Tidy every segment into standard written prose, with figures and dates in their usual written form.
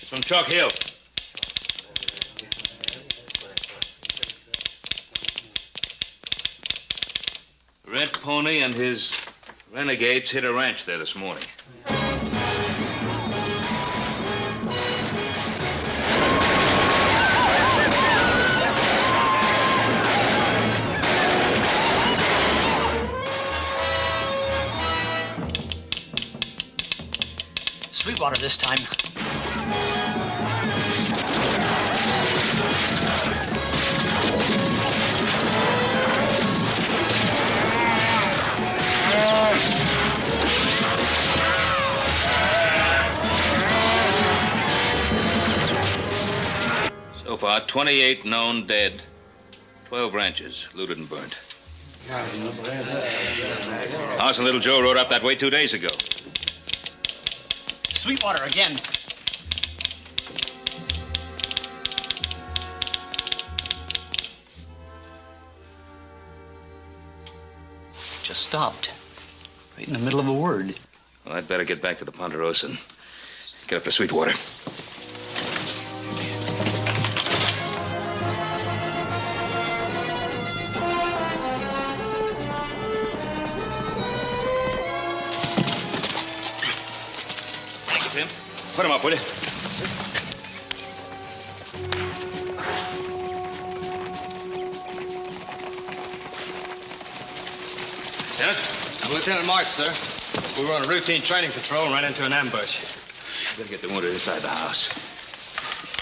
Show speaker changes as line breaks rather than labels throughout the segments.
It's from Chalk Hill. Red Pony and his renegades hit a ranch there this morning.
Sweetwater this time.
So far, 28 known dead. 12 ranches looted and burnt. House and Little Joe rode up that way 2 days ago.
Sweetwater again. Just stopped. Right in the middle of a word.
Well, I'd better get back to the Ponderosa and get up to Sweetwater. Tim, put him up, will you? Lieutenant?
I'm Lieutenant March, sir. We were on a routine training patrol and ran into an ambush.
Better get the wounded inside the house.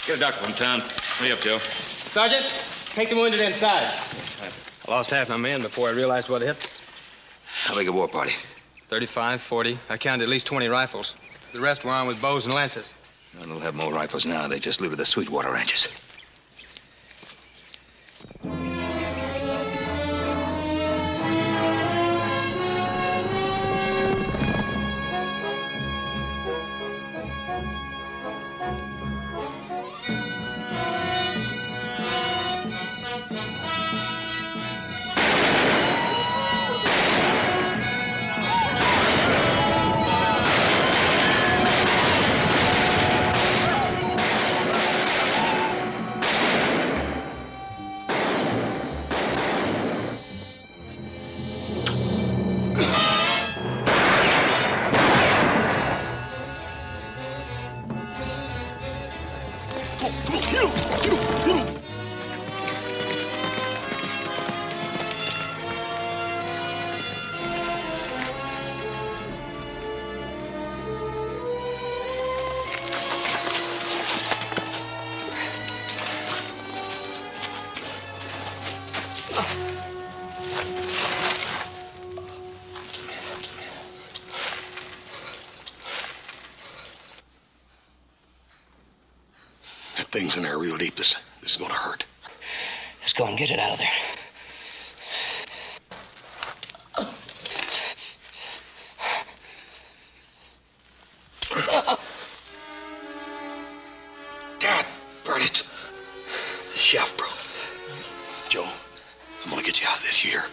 Get a doctor from town. Hurry up, Joe.
Sergeant, take the wounded inside. I lost half my men before I realized what hit us.
How big a war party?
35, 40. I counted at least 20 rifles. The rest were armed with bows and lances.
Well, they'll have more rifles now. They just looted the Sweetwater ranches.
Thing's in there real deep. This is gonna hurt.
Let's go and get it out of there.
Dad, burn it. The chef, bro. Joe, I'm gonna get you out of this year.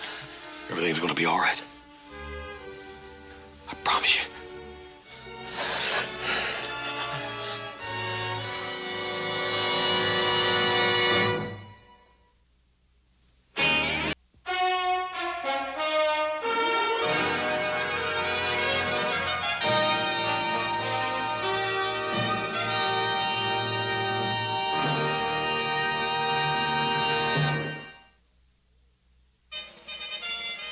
Everything's gonna be all right. I promise you.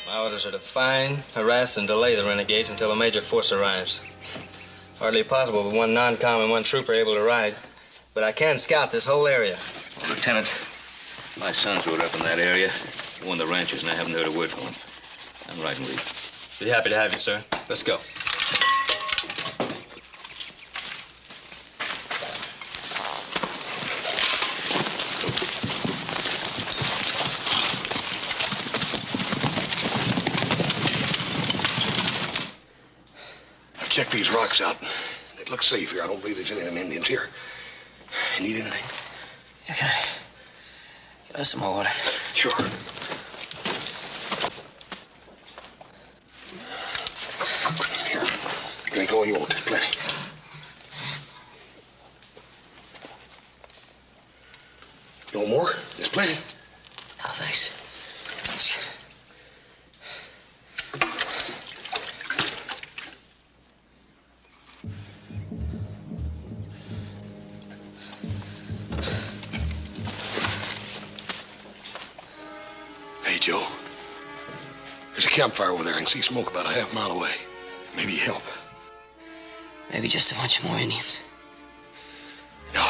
My orders are to find, harass, and delay the renegades until a major force arrives. Hardly possible with one non-com and one trooper able to ride. But I can scout this whole area.
Well, Lieutenant, my sons rode up in that area. He won the ranches, and I haven't heard a word from him. I'm riding with you.
Be happy to have you, sir. Let's go.
Check these rocks out. It looks safe here. I don't believe there's any of them Indians here. You need anything?
Yeah, can I have some more water?
Sure. Here. Drink all you want. There's plenty. Joe. There's a campfire over there. I can see smoke about a half mile away. Maybe help.
Maybe just a bunch more Indians.
No.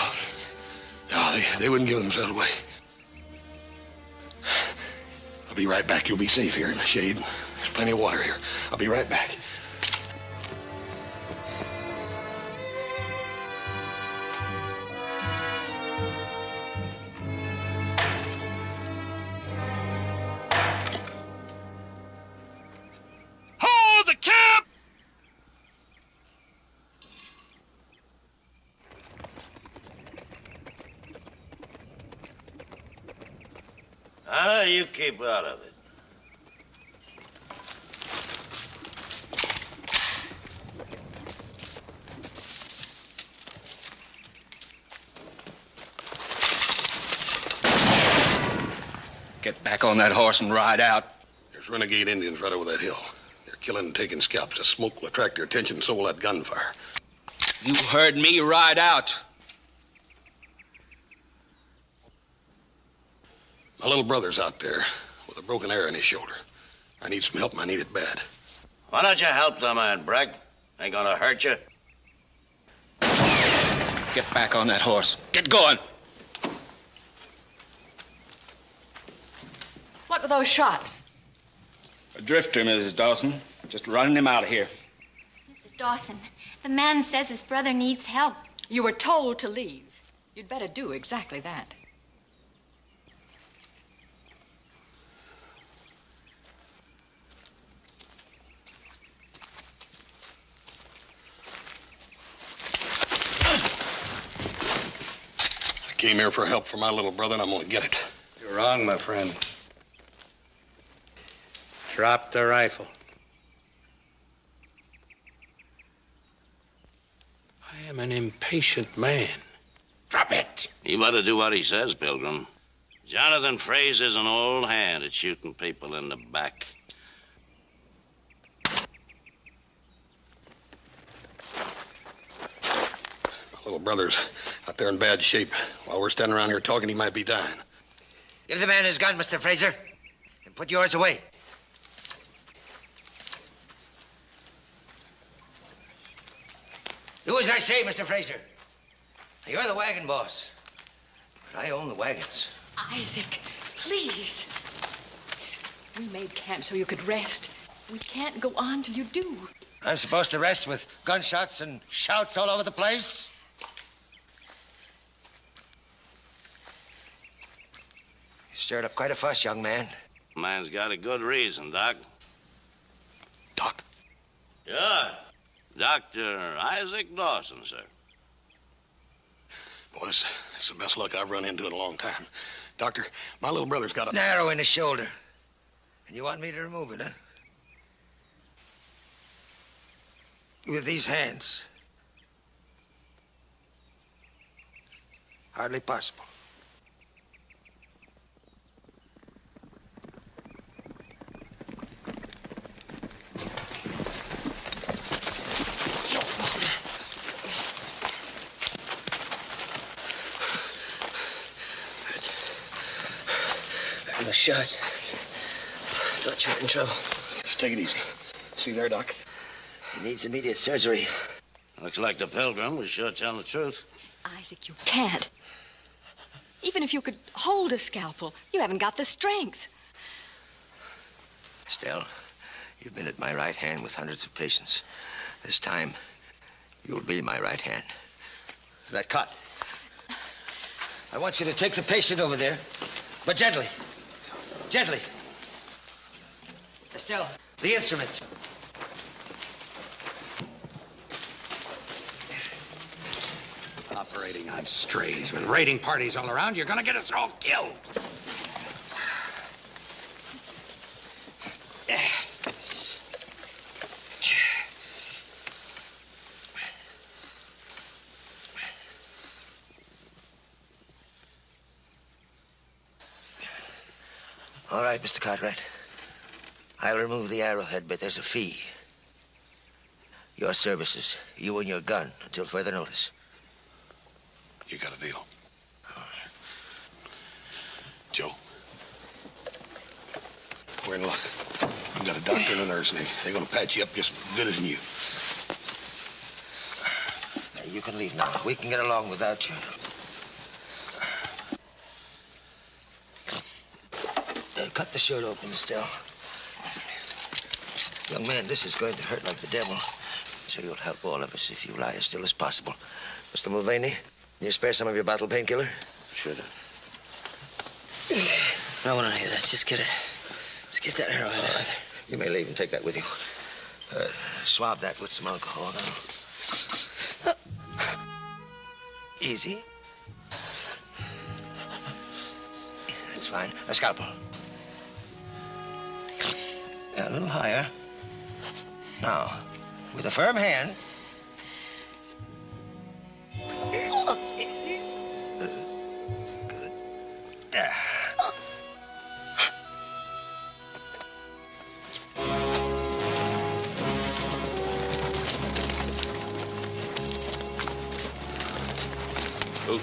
No, they wouldn't give themselves away. I'll be right back. You'll be safe here in the shade. There's plenty of water here. I'll be right back.
Hold the camp!
You keep out of it.
Get back on that horse and ride out.
There's renegade Indians right over that hill. They're killing and taking scalps. The smoke will attract their attention, and so will that gunfire.
You heard me, ride out.
My little brother's out there with a broken arrow in his shoulder. I need some help, and I need it bad.
Why don't you help the man, Bragg? Ain't gonna hurt you.
Get back on that horse. Get going.
What were those shots?
A drifter, Mrs. Dawson. Just running him out of here.
Mrs. Dawson, the man says his brother needs help.
You were told to leave. You'd better do exactly that.
I came here for help for my little brother, and I'm gonna get it.
You're wrong, my friend. Drop the rifle. I am an impatient man. Drop it!
You better do what he says, Pilgrim. Jonathan Fraser's an old hand at shooting people in the back.
My little brother's out there in bad shape. While we're standing around here talking, he might be dying.
Give the man his gun, Mr. Fraser, and put yours away. Do as I say, Mr. Fraser. You're the wagon boss, but I own the wagons.
Isaac, please. We made camp so you could rest. We can't go on till you do.
I'm supposed to rest with gunshots and shouts all over the place? You stirred up quite a fuss, young man.
Man's got a good reason, Doc.
Doc?
Yeah. Dr. Isaac Dawson, sir.
Boy, this is the best luck I've run into in a long time. Doctor, my little brother's got
An
a...
arrow in his shoulder. And you want me to remove it, huh? With these hands. Hardly possible. The shots. Thought you were in trouble.
Just take it easy. See there, Doc?
He needs immediate surgery.
Looks like the Pilgrim was sure telling the truth.
Isaac, you can't. Even if you could hold a scalpel, you haven't got the strength.
Estelle, you've been at my right hand with hundreds of patients. This time, you'll be my right hand. That cut. I want you to take the patient over there, but gently. Gently. Estelle, the instruments.
Operating on strays with raiding parties all around, you're gonna get us all killed.
All right, Mr. Cartwright. I'll remove the arrowhead, but there's a fee. Your services, you and your gun, until further notice.
You got a deal. Joe, We're in luck. We got a doctor and a nurse, and they're gonna patch you up just as good as new.
You can leave now. We can get along without you. Cut the shirt open, Estelle. Young man, this is going to hurt like the devil. So you'll help all of us if you lie as still as possible. Mr. Mulvaney, can you spare some of your bottle painkiller?
Sure.
I don't want any of that. Just get it. Just get that arrowhead.
All right. You may leave and take that with you. Swab that with some alcohol now. Easy. That's fine. A scalpel. A little higher. Now, with a firm hand. Good.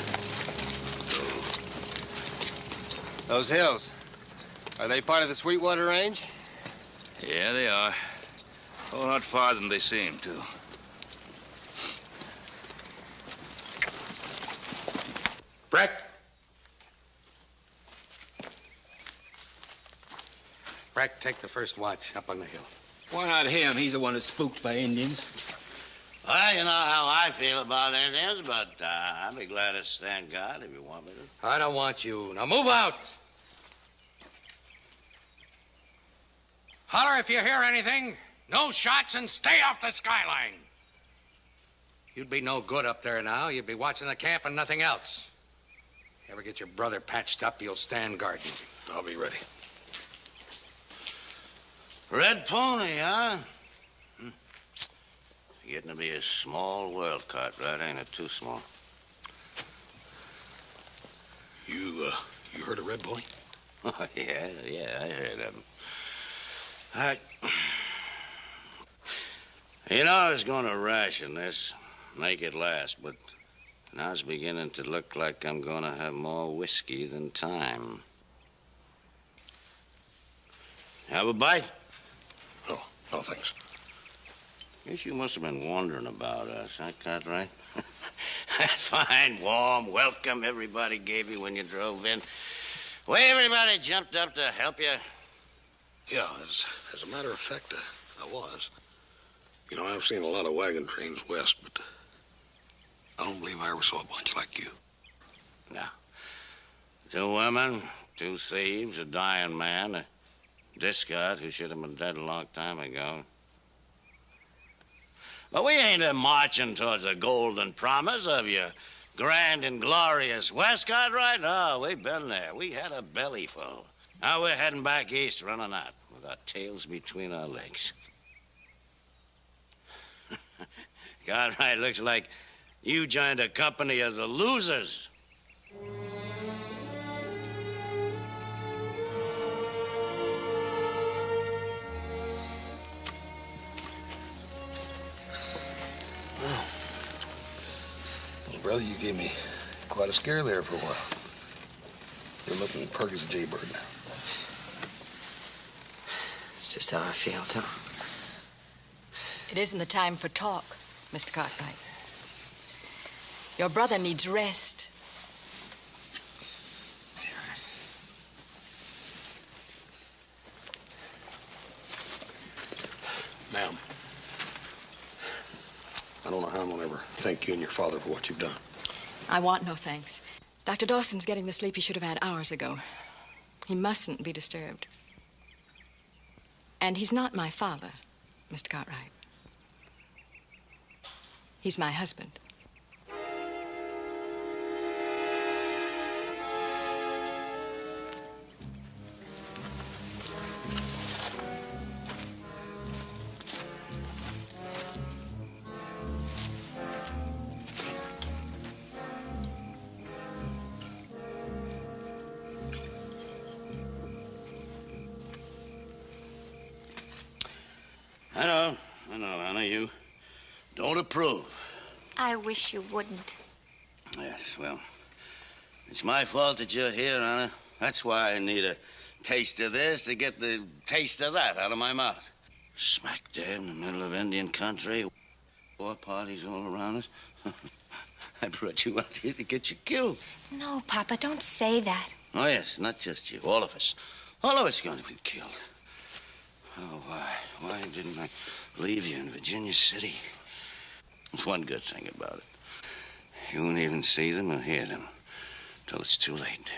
Those hills, are they part of the Sweetwater Range?
Yeah, they are. A whole lot farther than they seem to.
Breck. Breck, take the first watch up on the hill.
Why not him? He's the one that's spooked by Indians.
Well, you know how I feel about Indians, but I'd be glad to stand guard if you want me to.
I don't want you. Now move out. Holler if you hear anything. No shots and stay off the skyline. You'd be no good up there now. You'd be watching the camp and nothing else. Ever get your brother patched up, you'll stand guard duty.
I'll be ready.
Red pony, huh? Getting to be a small world, Cartwright, ain't it? Too small.
You heard of Red Pony?
Oh, yeah, I heard of him. You know, I was going to ration this, make it last, but now it's beginning to look like I'm going to have more whiskey than time. Have a bite?
Oh, no, thanks.
Guess you must have been wondering about us, huh, Cartwright? That fine, warm welcome everybody gave you when you drove in. Way everybody jumped up to help you.
Yeah, as a matter of fact, I was. You know, I've seen a lot of wagon trains west, but I don't believe I ever saw a bunch like you.
No. 2 women, 2 thieves, a dying man, a discard who should have been dead a long time ago. But we ain't marching towards the golden promise of your grand and glorious West, Cartwright. No, we've been there. We had a belly full. Now we're heading back east, running out with our tails between our legs. Cartwright, looks like you joined a company of the losers.
Well, brother, you gave me quite a scare there for a while. You're looking perky as a jaybird now.
It's just how I feel, Tom.
It isn't the time for talk, Mr. Cartwright. Your brother needs rest.
Ma'am, I don't know how I'm gonna ever thank you and your father for what you've done.
I want no thanks. Dr. Dawson's getting the sleep he should have had hours ago. He mustn't be disturbed. And he's not my father, Mr. Cartwright. He's my husband.
I know, honey, you don't approve.
I wish you wouldn't.
Yes, well, it's my fault that you're here, Anna. That's why I need a taste of this to get the taste of that out of my mouth. Smack dab in the middle of Indian country. War parties all around us. I brought you out here to get you killed.
No, Papa, don't say that.
Oh, yes, not just you. All of us. All of us are going to be killed. Oh, why? Why didn't I leave you in Virginia City? There's one good thing about it. You won't even see them or hear them till it's too late.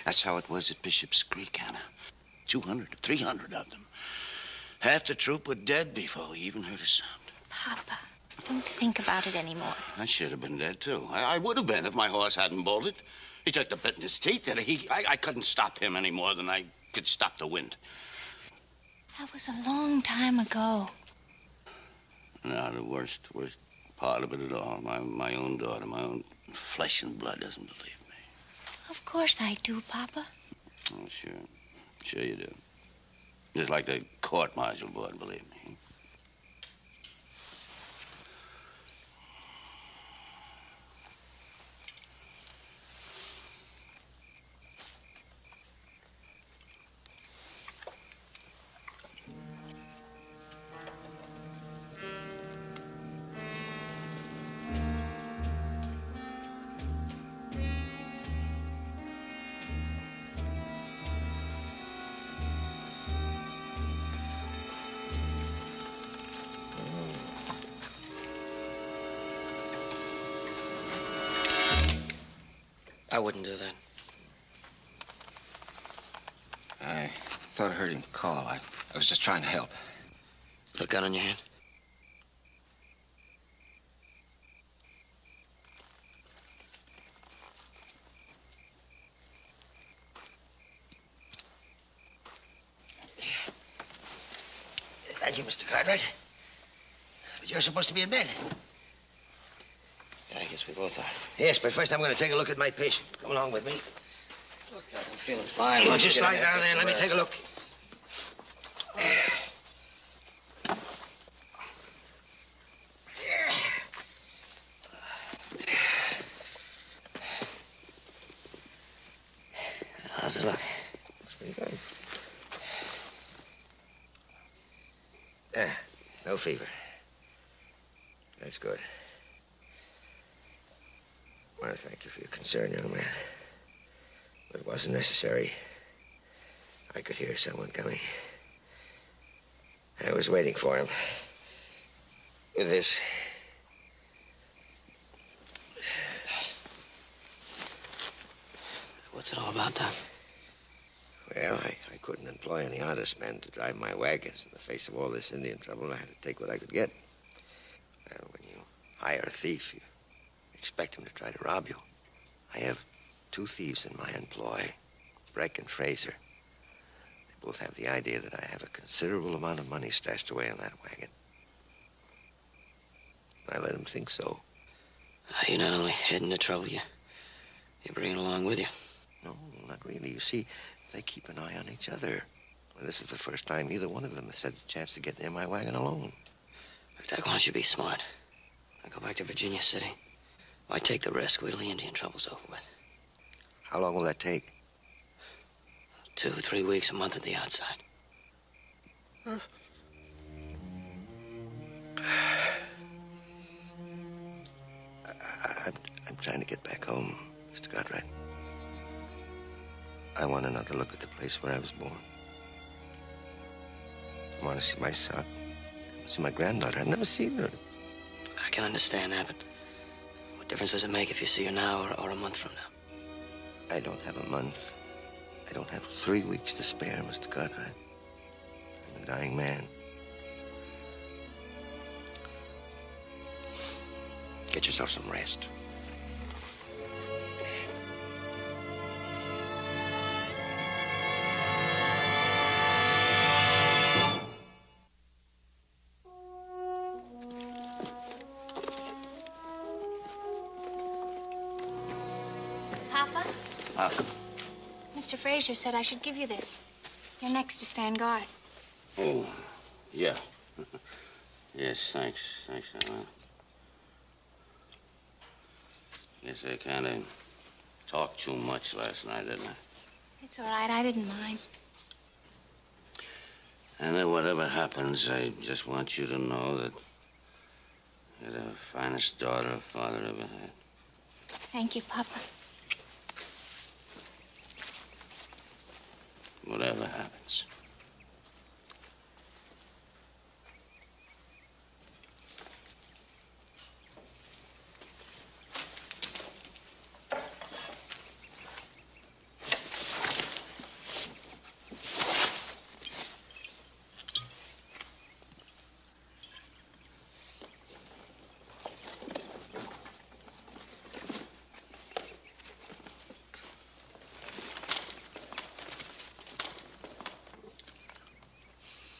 That's how it was at Bishop's Creek, Hannah. 200 or 300 of them. Half the troop were dead before we even heard a sound.
Papa, don't think about it anymore.
I should have been dead, too. I would have been if my horse hadn't bolted. He took the bit in his teeth. I couldn't stop him any more than I could stop the wind.
That was a long time ago.
Now, the worst part of it all, my own daughter, my own flesh and blood doesn't believe me.
Of course I do, Papa.
Oh, sure. Sure you do. Just like the court-martial board, believe me.
I wouldn't do that.
I thought I heard him call. I was just trying to help.
The gun in your hand? Thank you, Mr. Cartwright. But you're supposed to be in bed.
Yeah, I guess we both are.
Yes, but first I'm going to take a look at my patient. Come along with me.
Look, Doc, I'm feeling fine.
Why don't you slide down there and let me take a look?
How's it look?
Looks pretty good. No fever. That's good. I want to thank you for your concern, young man. But it wasn't necessary. I could hear someone coming. I was waiting for him. With this.
What's it all about, Doc?
Well, I couldn't employ any honest men to drive my wagons. In the face of all this Indian trouble, I had to take what I could get. Well, when you hire a thief, you expect him to try to rob you. I have 2 thieves in my employ, Breck and Fraser. They both have the idea that I have a considerable amount of money stashed away in that wagon. I let them think so.
You're not only heading the trouble, you're bringing along with you.
No, not really. You see, they keep an eye on each other. Well, this is the first time either one of them has had a chance to get near my wagon alone.
Look, Doc, why don't you be smart? I go back to Virginia City. Why take the risk? Wait till the Indian trouble's over with.
How long will that take?
2, 3 weeks, a month at the outside.
Huh? I'm trying to get back home, Mr. Cartwright. I want another look at the place where I was born. I want to see my son. See my granddaughter. I've never seen her.
I can understand that, but what difference does it make if you see her now or a month from now?
I don't have a month. I don't have 3 weeks to spare, Mr. Cartwright. I'm a dying man. Get yourself some rest.
Papa? Mr. Fraser said I should give you this. You're next to stand guard.
Oh, yeah. Yes, thanks. Thanks, Anna. Guess I kind of talked too much last night, didn't I?
It's all right. I didn't mind.
And then whatever happens, I just want you to know that you're the finest daughter a father ever had.
Thank you, Papa.
Whatever happens.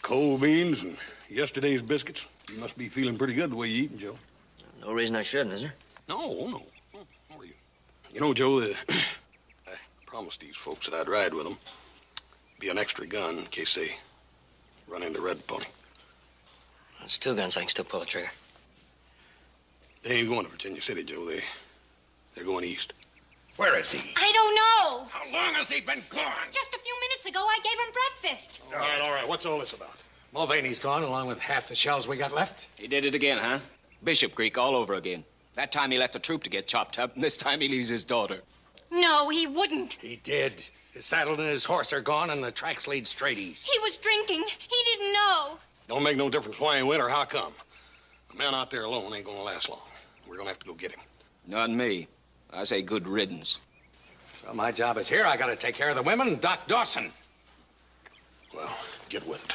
Cold beans and yesterday's biscuits. You must be feeling pretty good the way you're eating, Joe.
No reason I shouldn't, is there?
No. How are you? You know, Joe, I promised these folks that I'd ride with them. Be an extra gun in case they run into Red Pony.
It's 2 guns. I can still pull the trigger.
They ain't going to Virginia City, Joe. They're going east.
Where is he?
I don't know.
How long has he been gone?
Just a few minutes ago, I gave him breakfast.
All right. What's all this about?
Mulvaney's gone, along with half the shells we got left.
He did it again, huh? Bishop Creek all over again. That time he left the troop to get chopped up, and this time he leaves his daughter.
No, he wouldn't.
He did. His saddle and his horse are gone, and the tracks lead straight east.
He was drinking. He didn't know.
Don't make no difference why he went or how come. A man out there alone ain't gonna last long. We're gonna have to go get him.
Not me. I say good riddance.
Well, my job is here. I gotta take care of the women and Doc Dawson.
Well, get with it.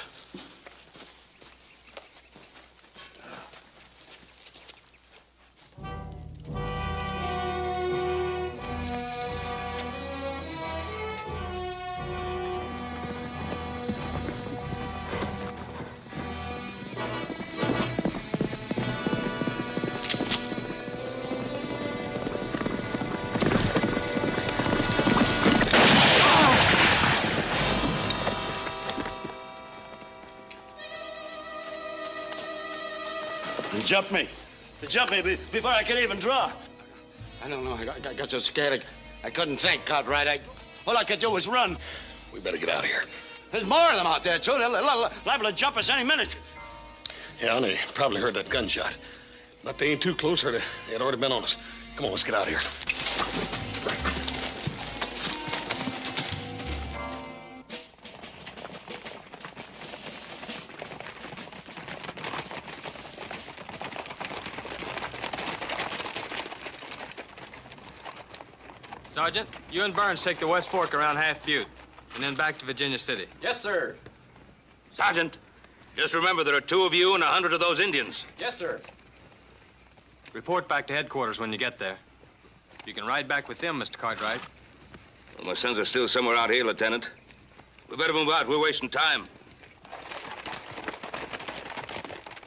He jumped me before I could even draw.
I don't know. I got so scared I couldn't think, Cartwright. All I could do was run.
We better get out of here.
There's more of them out there, too. They're liable to jump us any minute.
Yeah, and they probably heard that gunshot. But they ain't too close, or they had already been on us. Come on, let's get out of here.
Sergeant, you and Burns take the West Fork around Half Butte, and then back to Virginia City.
Yes, sir.
Sergeant, just remember there are 2 of you and 100 of those Indians.
Yes, sir.
Report back to headquarters when you get there. You can ride back with them, Mr. Cartwright.
Well, my sons are still somewhere out here, Lieutenant. We better move out. We're wasting time.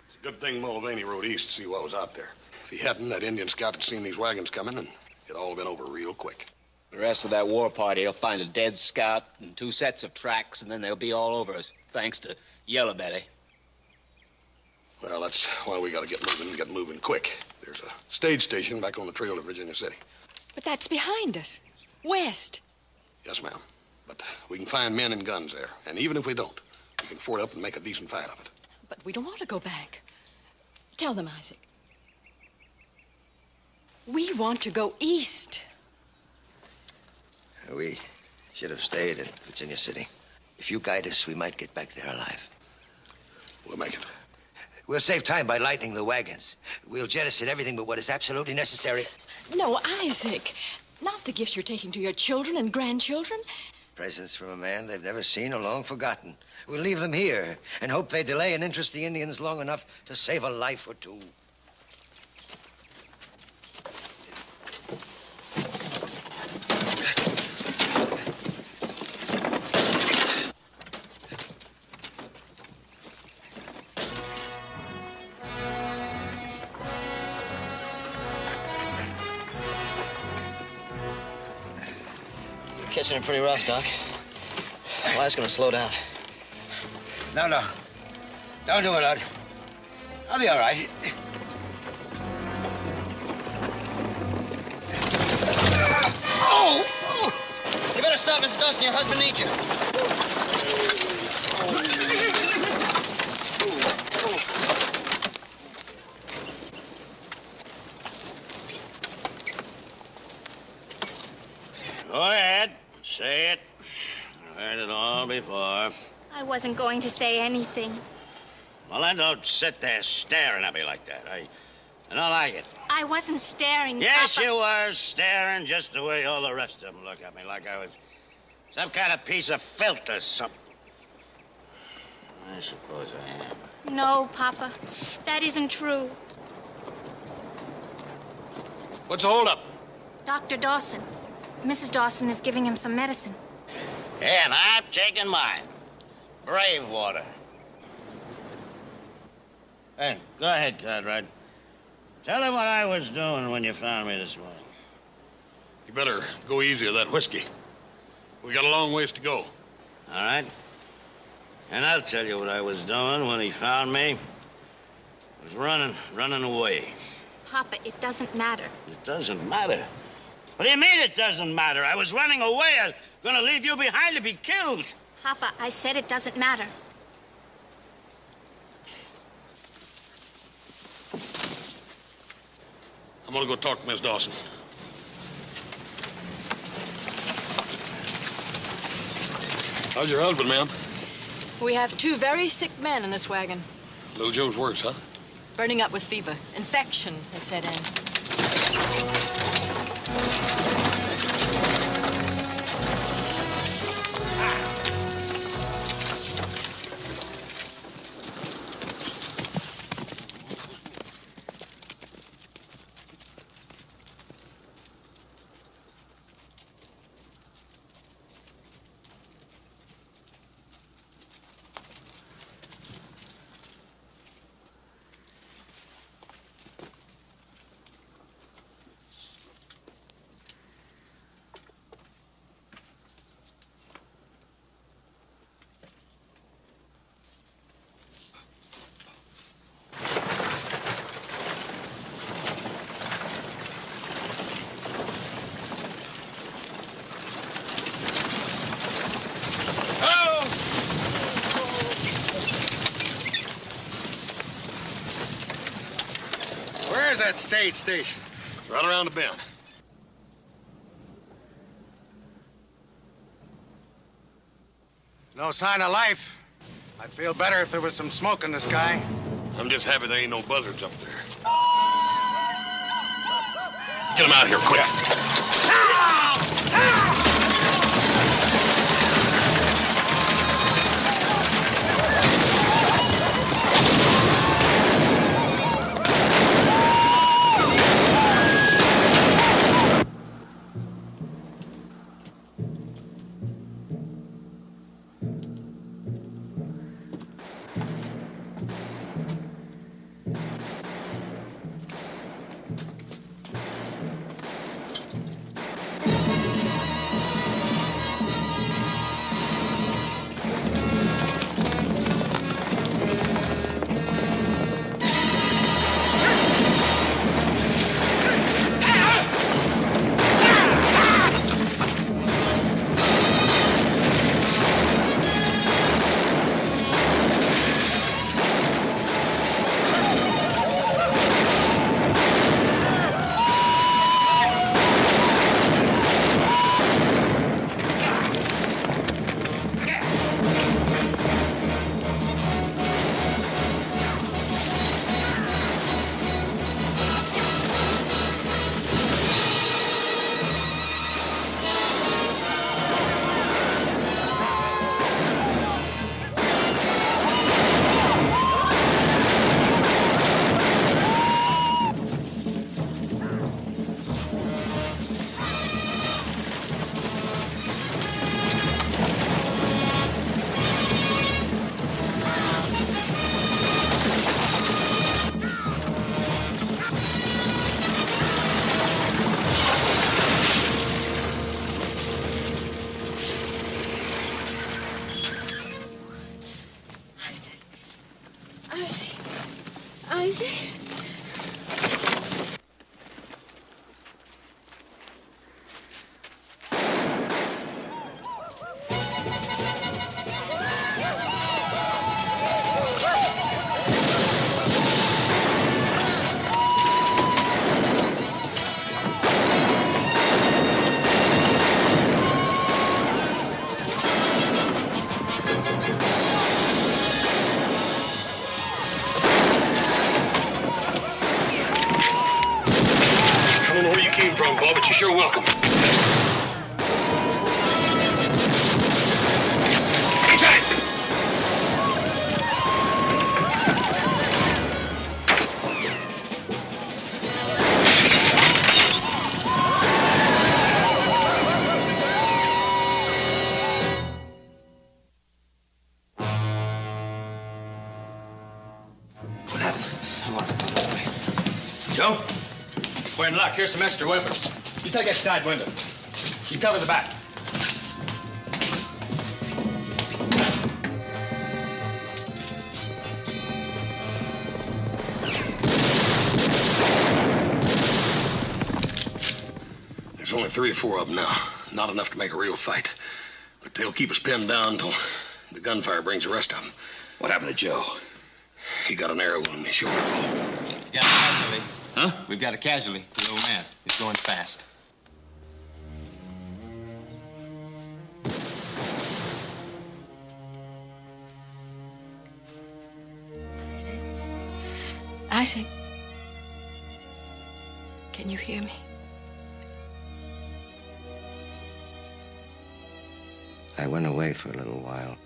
It's a good thing Mulvaney rode east to see what was out there. If he hadn't, that Indian scout had seen these wagons coming, and it'd all been over real quick.
The rest of that war party will find a dead scout and 2 sets of tracks, and then they'll be all over us, thanks to Yellow Belly.
Well, that's why we gotta get moving quick. There's a stage station back on the trail to Virginia City.
But that's behind us. West.
Yes, ma'am. But we can find men and guns there. And even if we don't, we can ford up and make a decent fight of it.
But we don't want to go back. Tell them, Isaac. We want to go east.
We should have stayed in Virginia City. If you guide us, we might get back there alive.
We'll make it.
We'll save time by lightening the wagons. We'll jettison everything but what is absolutely necessary.
No, Isaac. Not the gifts you're taking to your children and grandchildren.
Presents from a man they've never seen or long forgotten. We'll leave them here and hope they delay and interest the Indians long enough to save a life or 2. Catching it pretty rough, Doc. Life's gonna slow down. No. Don't do it, Doc. I'll be all right. Oh! You better stop, Mrs. Dawson. Your husband needs you.
Go ahead. Say it. I've heard it all before.
I wasn't going to say anything.
Well, then don't sit there staring at me like that. I don't like it.
I wasn't staring,
Yes,
Papa.
you were staring just the way all the rest of them look at me, like I was some kind of piece of filth or something. I suppose I am.
No, Papa. That isn't true.
What's the holdup?
Dr. Dawson. Mrs. Dawson is giving him some medicine.
And I'm taking mine. Brave water. Hey, go ahead, Cartwright. Tell him what I was doing when you found me this morning.
You better go easy with that whiskey. We got a long ways to go.
All right? And I'll tell you what I was doing when he found me. I was running away.
Papa, it doesn't matter.
It doesn't matter. What do you mean it doesn't matter? I was running away. I was going to leave you behind to be killed.
Papa, I said it doesn't matter.
I'm gonna go talk to Miss Dawson. How's your husband, ma'am?
We have 2 very sick men in this wagon.
Little Joe's worse, huh?
Burning up with fever. Infection has set in.
Where's that stage station?
Right around the bend.
No sign of life. I'd feel better if there was some smoke in the sky.
I'm just happy there ain't no buzzards up there. Get them out of here, quick. all, but you're sure welcome. Inside!
Joe? We're in luck. Here's some extra weapons. You take that side window. You cover the back.
There's only 3 or 4 of them now. Not enough to make a real fight. But they'll keep us pinned down until the gunfire brings the rest of them.
What happened to Joe?
He got an arrow wound in his shoulder.
Got a casualty.
Huh?
We've got a casualty. The old man. He's going fast.
Isaac. Can you hear me?
I went away for a little while,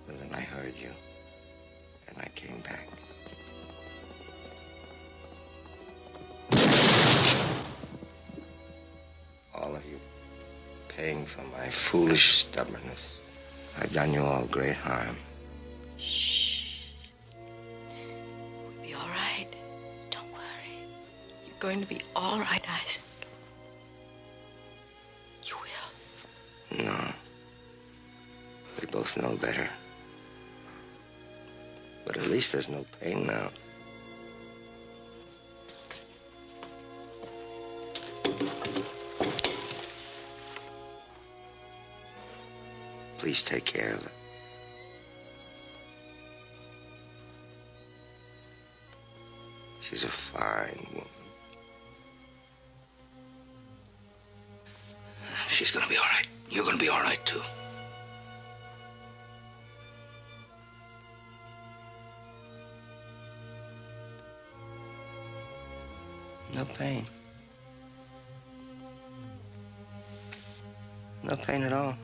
but then I heard you, and I came back. All of you paying for my foolish stubbornness. I've done you all great harm.
Shh. We'll be all right. Don't worry. You're going to be all right, Isaac. You will.
No. We both know better. But at least there's no pain now. Please take care of it. She's a fine woman.
She's gonna be all right. You're gonna be all right, too.
No pain. No pain at all.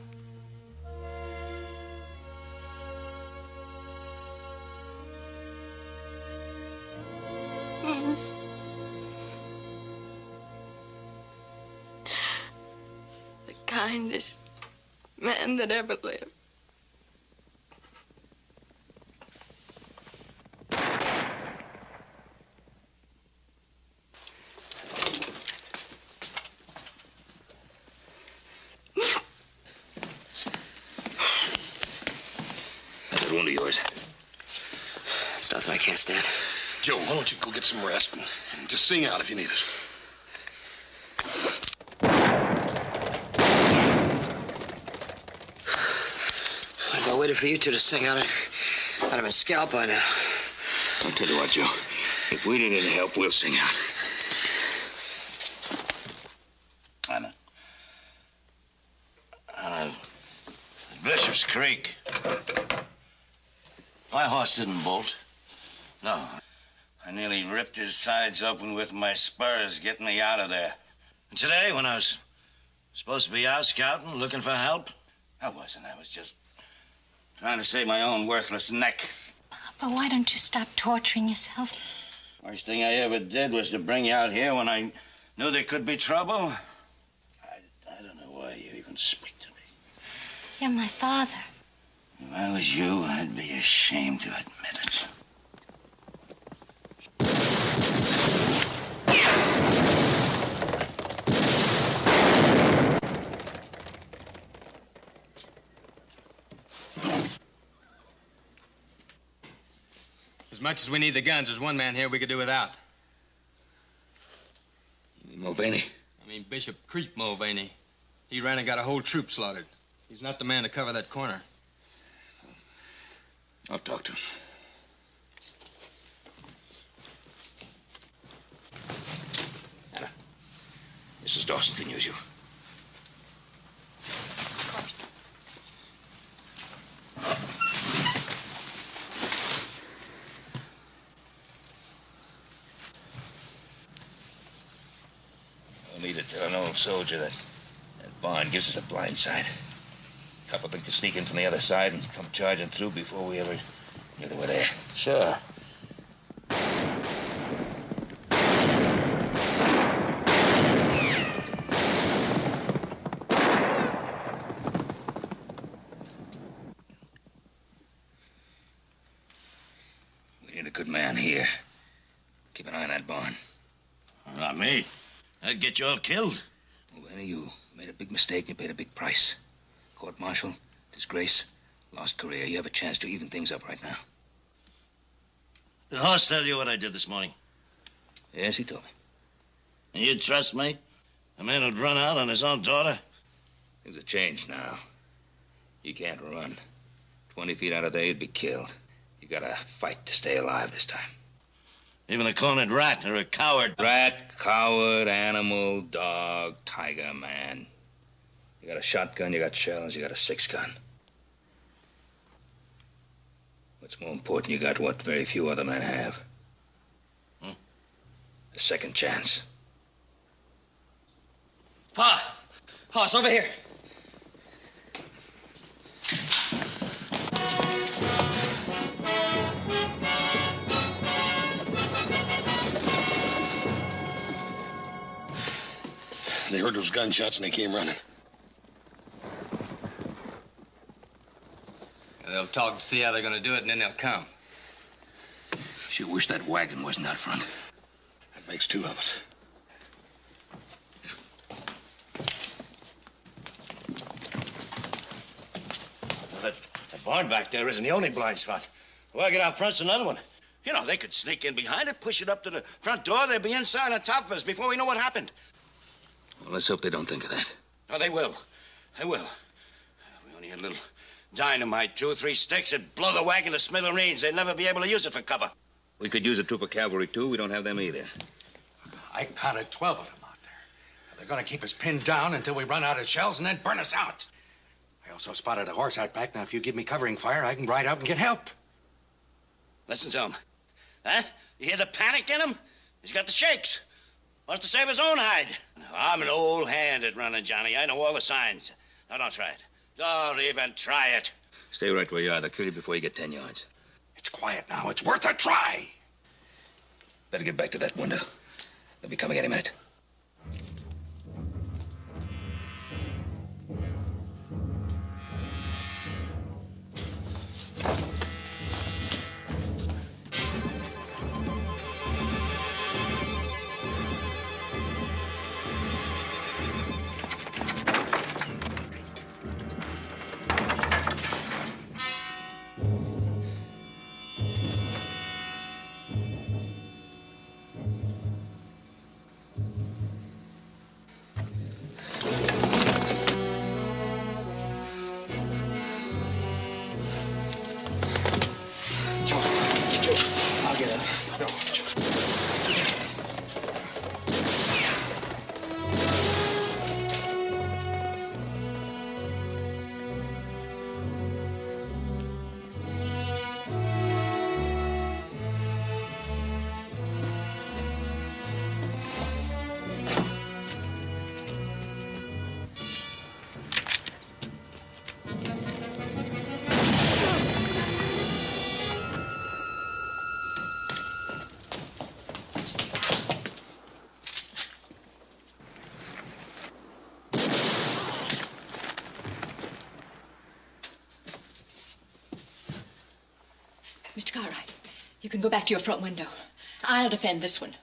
The kindest man that ever lived.
That wound of yours.
It's nothing I can't stand.
Joe, why don't you go get some rest and just sing out if you need us.
If I waited for you two to sing out, I'd have been scalped by now.
I'll tell you what, Joe. If we need any help, we'll sing out. Anna, Bishop's Creek. My horse didn't bolt. No. I nearly ripped his sides open with my spurs getting me out of there. And today, when I was supposed to be out scouting, looking for help, I wasn't. I was just trying to save my own worthless neck.
Papa, why don't you stop torturing yourself?
Worst thing I ever did was to bring you out here when I knew there could be trouble. I don't know why you even speak to me.
You're my father.
If I was you, I'd be ashamed to admit it.
As much as we need the guns, there's one man here we could do without.
You mean Mulvaney?
I mean Bishop Creek Mulvaney. He ran and got a whole troop slaughtered. He's not the man to cover that corner.
I'll talk to him. Anna, Mrs. Dawson can use you.
Of course.
I'll need it.
Tell an old soldier that barn gives us a blind side. A couple of them could sneak in from the other side and come charging through before we ever knew they were there.
Sure.
We need a good man here. Keep an eye on that barn.
Not me. That'd get you all killed.
Well, you made a big mistake and you paid a big price. Court-martial, disgrace, lost career. You have a chance to even things up right now.
Did the horse tell you what I did this morning?
Yes, he told me.
And you'd trust me? A man who'd run out on his own daughter?
Things have changed now. You can't run. 20 feet out of there, you'd be killed. You gotta fight to stay alive this time.
Even a cornered rat or a coward.
Rat, coward, animal, dog, tiger, man. You got a shotgun, you got shells, you got a 6-gun. What's more important, you got what very few other men have. A second chance.
Pa! Hoss, over here.
They heard those gunshots and they came running.
They'll talk to see how they're gonna do it, and then they'll come.
Sure wish that wagon wasn't out front.
That makes 2 of us.
Well, that barn back there isn't the only blind spot. The wagon out front's another one. You know, they could sneak in behind it, push it up to the front door. They'd be inside on top of us before we know what happened.
Well, let's hope they don't think of that.
Oh, they will. They will. We only had a little dynamite, 2 or 3 sticks. It'd blow the wagon to smithereens. They'd never be able to use it for cover.
We could use a troop of cavalry, too. We don't have them either.
I counted 12 of them out there. They're gonna keep us pinned down until we run out of shells and then burn us out. I also spotted a horse out back. Now, if you give me covering fire, I can ride out and get help.
Listen to him. Huh? You hear the panic in him? He's got the shakes. Wants to save his own hide. I'm an old hand at running, Johnny. I know all the signs. Now, don't try it. Don't even try it.
Stay right where you are. They'll kill you before you get 10 yards.
It's quiet now. It's worth a try.
Better get back to that window. They'll be coming any minute.
Mr. Cartwright, you can go back to your front window. I'll defend this one.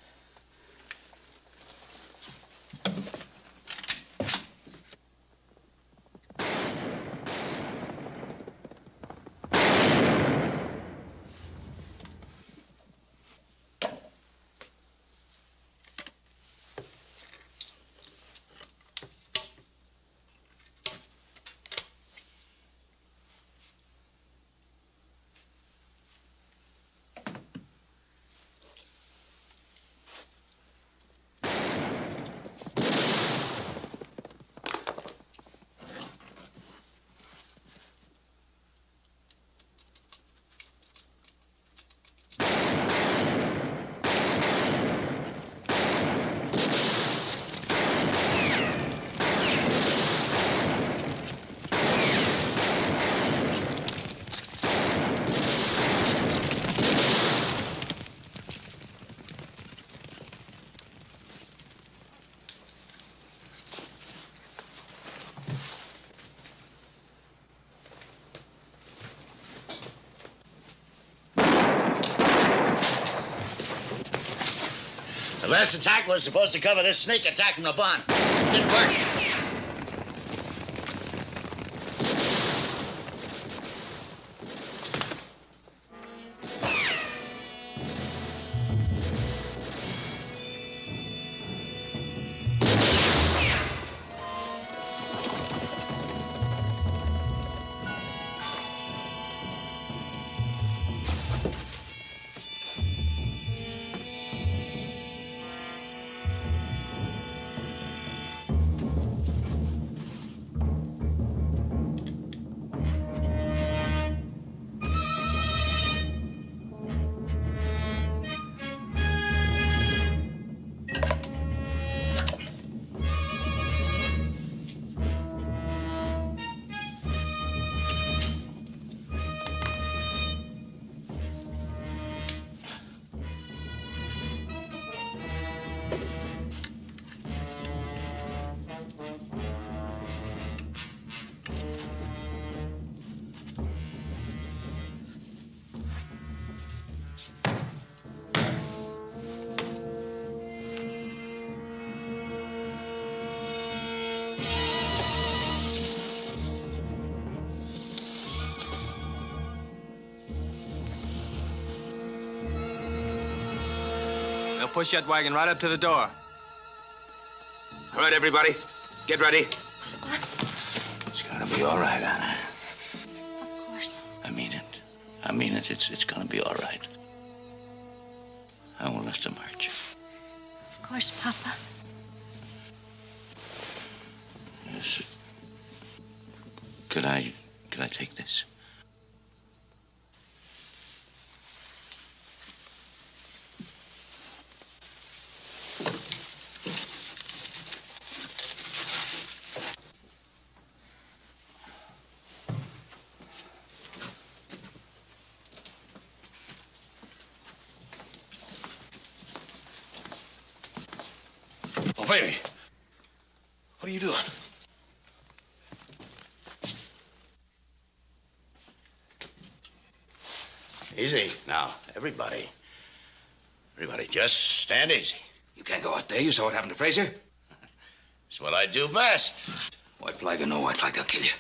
The last attack was supposed to cover this sneak attack from the barn. It didn't work.
They'll push that wagon right up to the door.
All right, everybody, get ready.
It's gonna be all right, Anna.
Of course.
I mean it. I mean it. It's gonna be all right. I want us to march.
Of course, Papa.
Yes. Could I take this?
Mulvaney, what are you doing?
Easy now, everybody. Everybody, just stand easy.
You can't go out there. You saw what happened to Fraser.
It's what I do best.
White flag or no white flag, they'll kill you.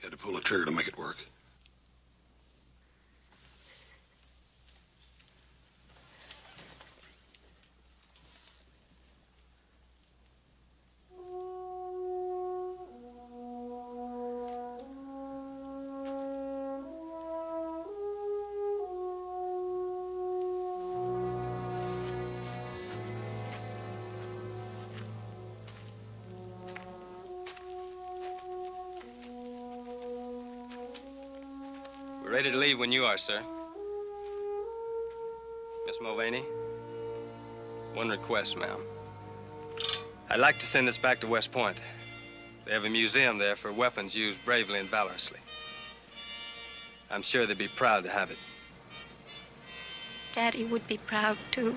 You had to pull the trigger to make it work.
We're ready to leave when you are, sir. Miss Mulvaney, one request, ma'am. I'd like to send this back to West Point. They have a museum there for weapons used bravely and valorously. I'm sure they'd be proud to have it.
Daddy would be proud, too.